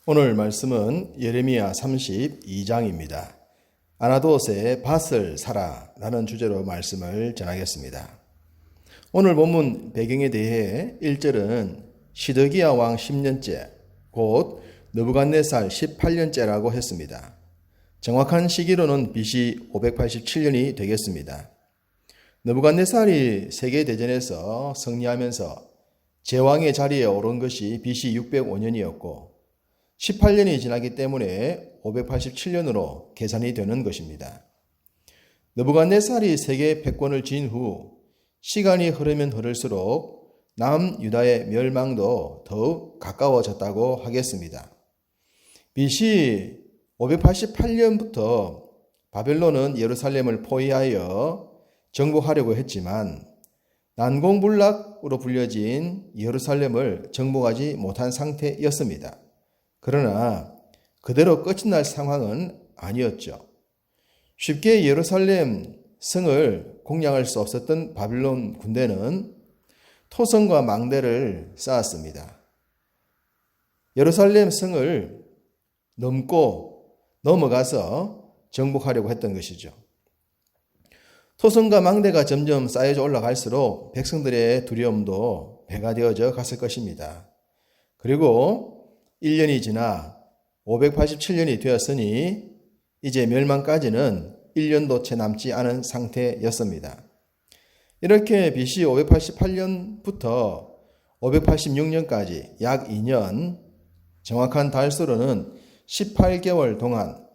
오늘 말씀은 예레미야 32장입니다. 아나도스의 밭을 사라 라는 주제로 말씀을 전하겠습니다. 오늘 본문 배경에 대해 1절은 시드기야 왕 10년째, 곧 느부갓네살 18년째라고 했습니다. 정확한 시기로는 BC 587년이 되겠습니다. 느부갓네살이 세계대전에서 승리하면서 제왕의 자리에 오른 것이 BC 605년이었고 18년이 지나기 때문에 587년으로 계산이 되는 것입니다. 느부갓네살이 세계 패권을 쥔 후 시간이 흐르면 흐를수록 남유다의 멸망도 더욱 가까워졌다고 하겠습니다. BC 588년부터 바벨론은 예루살렘을 포위하여 정복하려고 했지만 난공불락으로 불려진 예루살렘을 정복하지 못한 상태였습니다. 그러나 그대로 끝이 날 상황은 아니었죠. 쉽게 예루살렘 성을 공략할 수 없었던 바빌론 군대는 토성과 망대를 쌓았습니다. 예루살렘 성을 넘어가서 정복하려고 했던 것이죠. 토성과 망대가 점점 쌓여져 올라갈수록 백성들의 두려움도 배가 되어져 갔을 것입니다. 그리고 1년이 지나 587년이 되었으니 이제 멸망까지는 1년도 채 남지 않은 상태였습니다. 이렇게 BC 588년부터 586년까지 약 2년, 정확한 달수로는 18개월 동안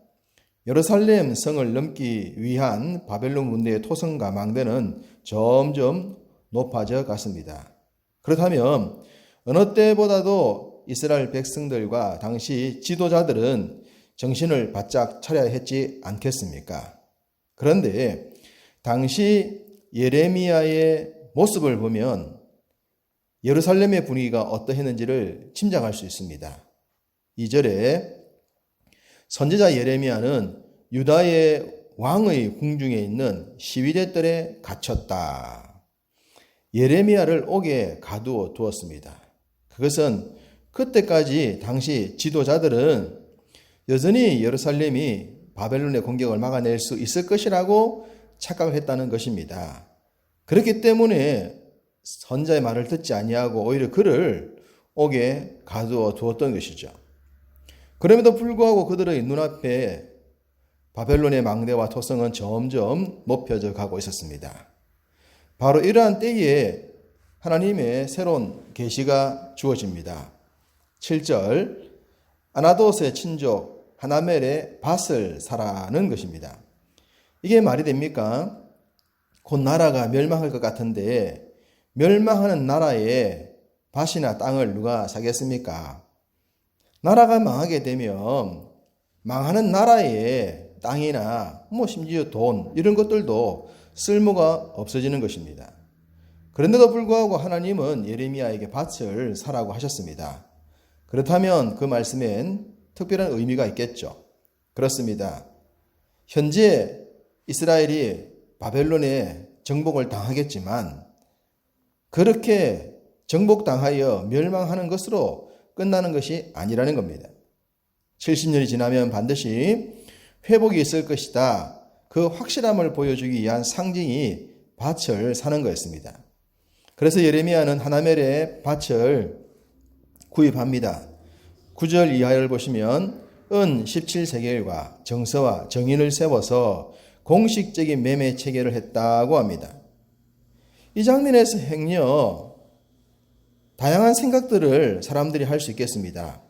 예루살렘 성을 넘기 위한 바벨론 군대의 토성과 망대는 점점 높아져 갔습니다. 그렇다면 어느 때보다도 이스라엘 백성들과 당시 지도자들은 정신을 바짝 차려야 했지 않겠습니까? 그런데 당시 예레미야의 모습을 보면 예루살렘의 분위기가 어떠했는지를 짐작할 수 있습니다. 2절에 선지자 예레미야는 유다의 왕의 궁중에 있는 시위대들에 갇혔다. 예레미야를 옥에 가두어 두었습니다. 그것은 그때까지 당시 지도자들은 여전히 예루살렘이 바벨론의 공격을 막아낼 수 있을 것이라고 착각을 했다는 것입니다. 그렇기 때문에 선자의 말을 듣지 아니하고 오히려 그를 옥에 가두어 두었던 것이죠. 그럼에도 불구하고 그들의 눈앞에 바벨론의 망대와 토성은 점점 높여져 가고 있었습니다. 바로 이러한 때에 하나님의 새로운 계시가 주어집니다. 7절 아나도스의 친족 하나멜의 밭을 사라는 것입니다. 이게 말이 됩니까? 곧 나라가 멸망할 것 같은데 멸망하는 나라의 밭이나 땅을 누가 사겠습니까? 나라가 망하게 되면 망하는 나라의 땅이나 심지어 돈 이런 것들도 쓸모가 없어지는 것입니다. 그런데도 불구하고 하나님은 예레미야에게 밭을 사라고 하셨습니다. 그렇다면 그 말씀엔 특별한 의미가 있겠죠. 그렇습니다. 현재 이스라엘이 바벨론에 정복을 당하겠지만 그렇게 정복당하여 멸망하는 것으로 끝나는 것이 아니라는 겁니다. 70년이 지나면 반드시 회복이 있을 것이다. 그 확실함을 보여주기 위한 상징이 밭을 사는 거였습니다. 그래서 예레미야는 하나멜의 밭을 구입합니다. 9절 이하를 보시면 은 17세겔과 정서와 정인을 세워서 공식적인 매매 체결을 했다고 합니다. 이 장면에서 행여 다양한 생각들을 사람들이 할 수 있겠습니다.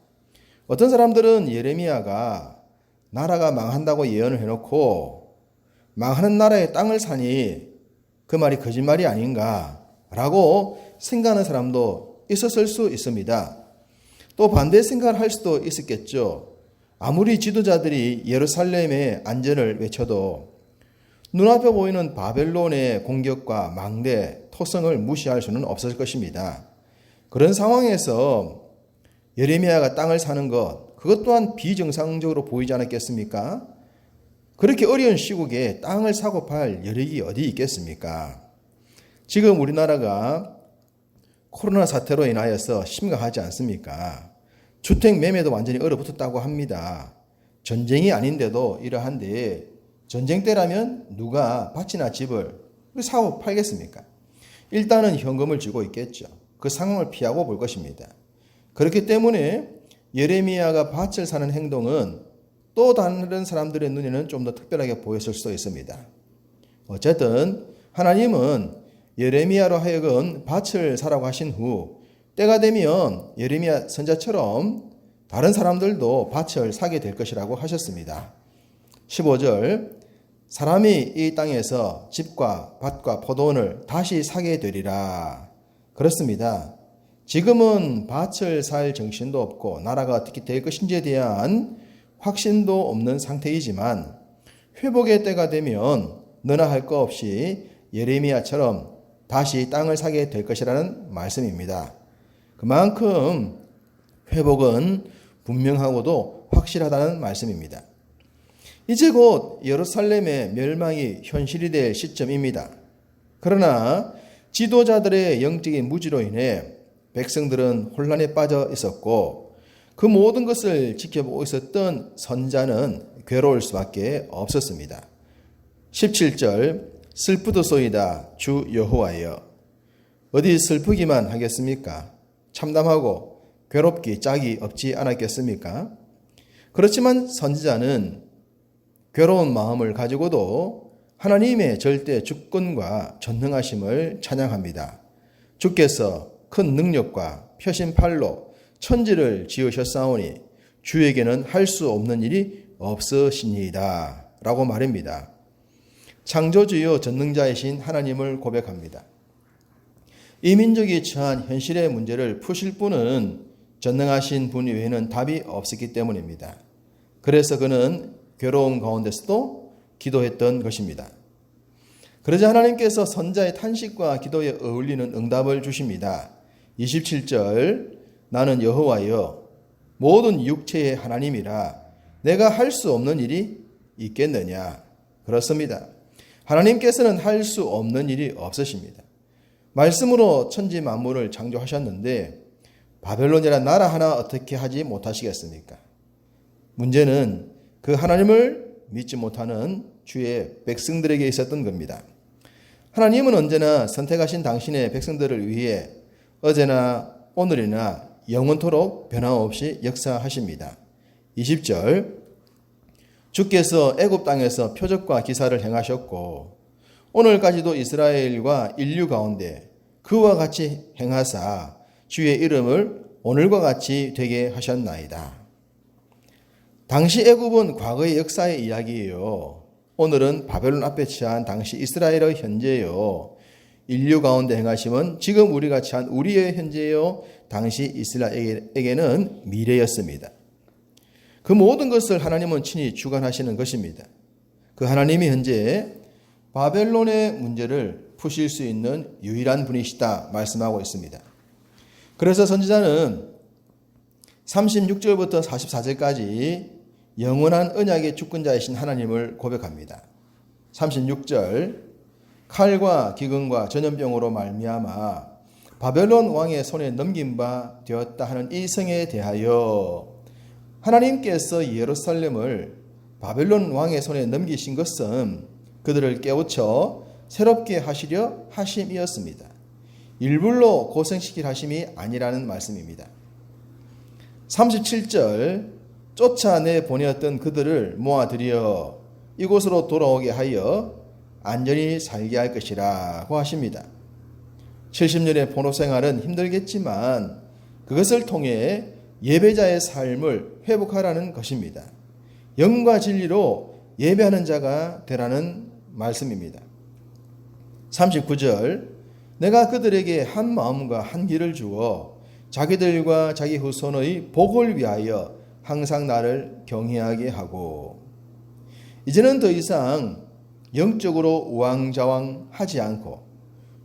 어떤 사람들은 예레미야가 나라가 망한다고 예언을 해놓고 망하는 나라의 땅을 사니 그 말이 거짓말이 아닌가라고 생각하는 사람도 있었을 수 있습니다. 또 반대 생각을 할 수도 있었겠죠. 아무리 지도자들이 예루살렘의 안전을 외쳐도 눈앞에 보이는 바벨론의 공격과 망대, 토성을 무시할 수는 없을 것입니다. 그런 상황에서 예레미야가 땅을 사는 것, 그것 또한 비정상적으로 보이지 않았겠습니까? 그렇게 어려운 시국에 땅을 사고 팔 여력이 어디 있겠습니까? 지금 우리나라가 코로나 사태로 인하여서 심각하지 않습니까? 주택 매매도 완전히 얼어붙었다고 합니다. 전쟁이 아닌데도 이러한데 전쟁 때라면 누가 밭이나 집을 사고 팔겠습니까? 일단은 현금을 쥐고 있겠죠. 그 상황을 피하고 볼 것입니다. 그렇기 때문에 예레미야가 밭을 사는 행동은 또 다른 사람들의 눈에는 좀 더 특별하게 보였을 수도 있습니다. 어쨌든 하나님은 예레미야로 하여금 밭을 사라고 하신 후 때가 되면 예레미야 선자처럼 다른 사람들도 밭을 사게 될 것이라고 하셨습니다. 15절 사람이 이 땅에서 집과 밭과 포도원을 다시 사게 되리라. 그렇습니다. 지금은 밭을 살 정신도 없고 나라가 어떻게 될 것인지에 대한 확신도 없는 상태이지만 회복의 때가 되면 너나 할 거 없이 예레미야처럼 다시 땅을 사게 될 것이라는 말씀입니다. 그만큼 회복은 분명하고도 확실하다는 말씀입니다. 이제 곧 예루살렘의 멸망이 현실이 될 시점입니다. 그러나 지도자들의 영적인 무지로 인해 백성들은 혼란에 빠져 있었고 그 모든 것을 지켜보고 있었던 선자는 괴로울 수밖에 없었습니다. 17절 슬프도소이다 주 여호와여. 어디 슬프기만 하겠습니까? 참담하고 괴롭기 짝이 없지 않았겠습니까? 그렇지만 선지자는 괴로운 마음을 가지고도 하나님의 절대 주권과 전능하심을 찬양합니다. 주께서 큰 능력과 펴신 팔로 천지를 지으셨사오니 주에게는 할 수 없는 일이 없으시니이다 라고 말합니다. 창조주요 전능자이신 하나님을 고백합니다. 이 민족이 처한 현실의 문제를 푸실 분은 전능하신 분 외에는 답이 없었기 때문입니다. 그래서 그는 괴로움 가운데서도 기도했던 것입니다. 그러자 하나님께서 선자의 탄식과 기도에 어울리는 응답을 주십니다. 27절 나는 여호와여 모든 육체의 하나님이라 내가 할 수 없는 일이 있겠느냐. 그렇습니다. 하나님께서는 할 수 없는 일이 없으십니다. 말씀으로 천지 만물을 창조하셨는데 바벨론이라는 나라 하나 어떻게 하지 못하시겠습니까? 문제는 그 하나님을 믿지 못하는 주의 백성들에게 있었던 겁니다. 하나님은 언제나 선택하신 당신의 백성들을 위해 어제나 오늘이나 영원토록 변함없이 역사하십니다. 20절 주께서 애굽 땅에서 표적과 기사를 행하셨고 오늘까지도 이스라엘과 인류 가운데 그와 같이 행하사 주의 이름을 오늘과 같이 되게 하셨나이다. 당시 애굽은 과거의 역사의 이야기예요. 오늘은 바벨론 앞에 처한 당시 이스라엘의 현재예요. 인류 가운데 행하심은 지금 우리가 처한 우리의 현재요. 당시 이스라엘에게는 미래였습니다. 그 모든 것을 하나님은 친히 주관하시는 것입니다. 그 하나님이 현재 바벨론의 문제를 푸실 수 있는 유일한 분이시다 말씀하고 있습니다. 그래서 선지자는 36절부터 44절까지 영원한 언약의 주권자이신 하나님을 고백합니다. 36절 칼과 기근과 전염병으로 말미암아 바벨론 왕의 손에 넘긴 바 되었다 하는 이 성에 대하여 하나님께서 예루살렘을 바벨론 왕의 손에 넘기신 것은 그들을 깨우쳐 새롭게 하시려 하심이었습니다. 일부러 고생시킬 하심이 아니라는 말씀입니다. 37절 쫓아내 보내었던 그들을 모아들여 이곳으로 돌아오게 하여 안전히 살게 할 것이라고 하십니다. 70년의 포로 생활은 힘들겠지만 그것을 통해 예배자의 삶을 회복하라는 것입니다. 영과 진리로 예배하는 자가 되라는 말씀입니다. 39절 내가 그들에게 한 마음과 한 길을 주어 자기들과 자기 후손의 복을 위하여 항상 나를 경외하게 하고 이제는 더 이상 영적으로 우왕좌왕하지 않고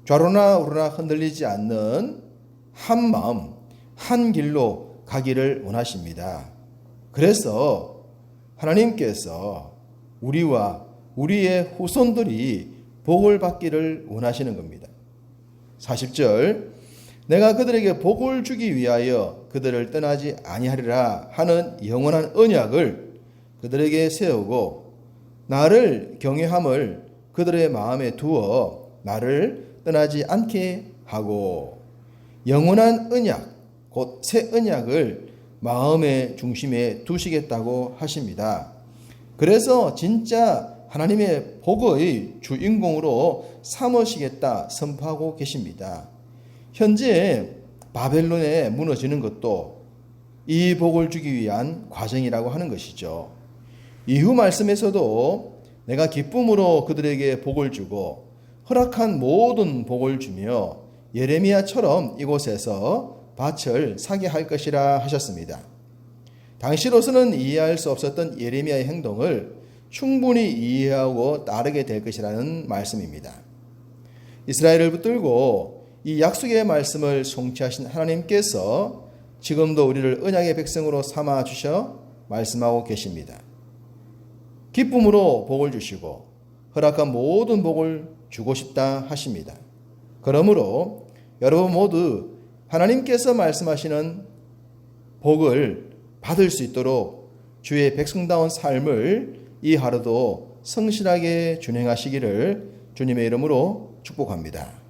좌로나 우로나 흔들리지 않는 한 마음 한 길로 가기를 원하십니다. 그래서 하나님께서 우리와 우리의 후손들이 복을 받기를 원하시는 겁니다. 40절 내가 그들에게 복을 주기 위하여 그들을 떠나지 아니하리라 하는 영원한 언약을 그들에게 세우고 나를 경외함을 그들의 마음에 두어 나를 떠나지 않게 하고 영원한 언약, 곧 새 언약을 마음의 중심에 두시겠다고 하십니다. 그래서 진짜 하나님의 복의 주인공으로 삼으시겠다 선포하고 계십니다. 현재 바벨론에 무너지는 것도 이 복을 주기 위한 과정이라고 하는 것이죠. 이후 말씀에서도 내가 기쁨으로 그들에게 복을 주고 허락한 모든 복을 주며 예레미야처럼 이곳에서 밭을 사게 할 것이라 하셨습니다. 당시로서는 이해할 수 없었던 예레미야의 행동을 충분히 이해하고 따르게 될 것이라는 말씀입니다. 이스라엘을 붙들고 이 약속의 말씀을 성취하신 하나님께서 지금도 우리를 언약의 백성으로 삼아 주셔 말씀하고 계십니다. 기쁨으로 복을 주시고 허락한 모든 복을 주고 싶다 하십니다. 그러므로 여러분 모두 하나님께서 말씀하시는 복을 받을 수 있도록 주의 백성다운 삶을 이 하루도 성실하게 준행하시기를 주님의 이름으로 축복합니다.